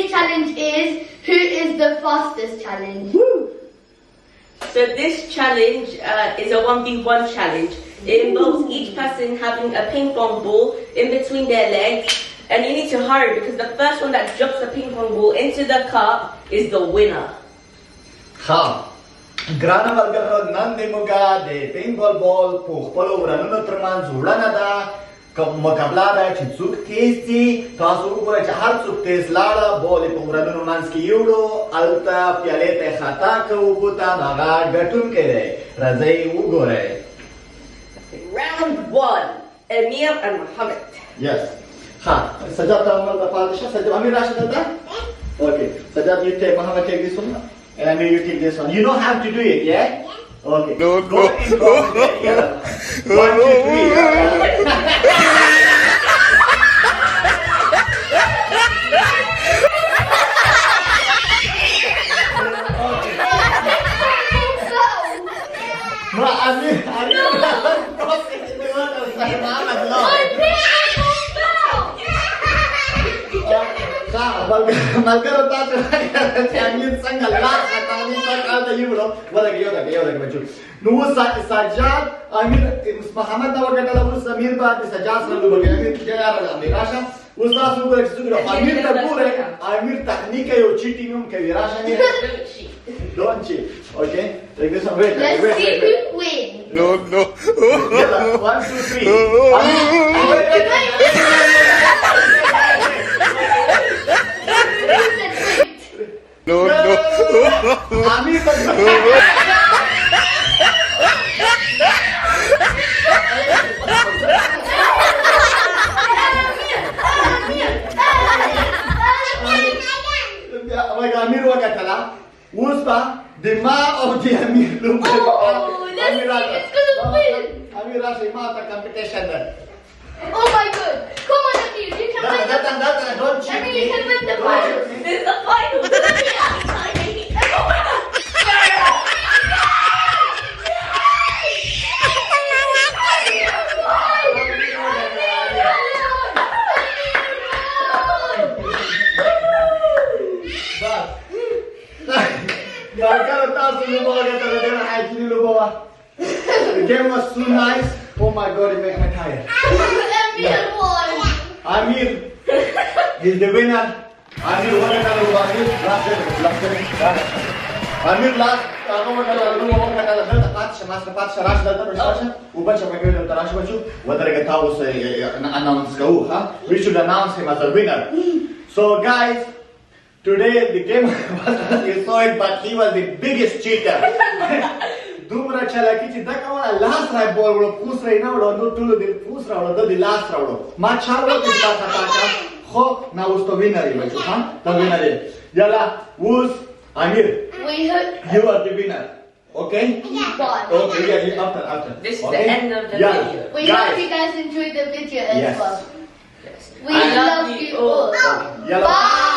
challenge is who is the fastest challenge. Woo. So this challenge is a 1v1 challenge. It involves each person having a ping pong ball in between their legs, and you need to hurry because the first one that drops the ping pong ball into the cup is the winner. Ha. Grana Valgarod Nandimuga, the paintball ball, Polo Ranunatraman, Zuranada, Makablada, Chitsuk Tasty, Tasukura Chahatsuk Taste Lada, Boli Pumranumanski Yudo, Alta, Pialete Hataka Ubuta, Naga, Gatunkere, Razay Ugore. Round 1, Emir and Mohammed. Yes. Ha. Sajat Tamal the Padisha, Sajat Amir Rashid. Okay. Sajat, you take Mohammed, take this one. And Amir, you take this one. You know how to do it, yeah? Okay. No. Go in, go together. 1, 2, 3. Malgrado Amir sang a lot at the Euro. What a yoga. No Sajad, Amir Muhammad Navagata Samir Bad is a Jasna Lubagami, Mirasha, was not super executive. Amir Tabure, Amir Technica, you cheating, Kavirasha. Don't cheat. Okay? Take this one. Wait. Let's see who wins. No. 1, 2, 3. No. Amir Amir Wakatala, Wuspa, the Ma of the Amir Luke. Oh, let's see, it's gonna win. Amir Mata competition. Oh my god. Come on, Amir, you can win. That, don't cheat. Amir, you can win the final. This is the final. The game was so nice. Oh my god, it made me tired. Amir won. Amir is the winner. Amir won another Amir last we should announce him as a winner. So guys, today the game was you saw it, but he was the biggest cheater. Dumra chalaki chidaka last right ball pus raina no tulu the pus round the last round. Machalo the ho na usto winner the winner. Yalla who's Amir? You are the winner. Okay? Okay, yeah, after. This is the end of the video. We hope you guys enjoyed the video as well. Yes. We love you all. Yalla. Bye.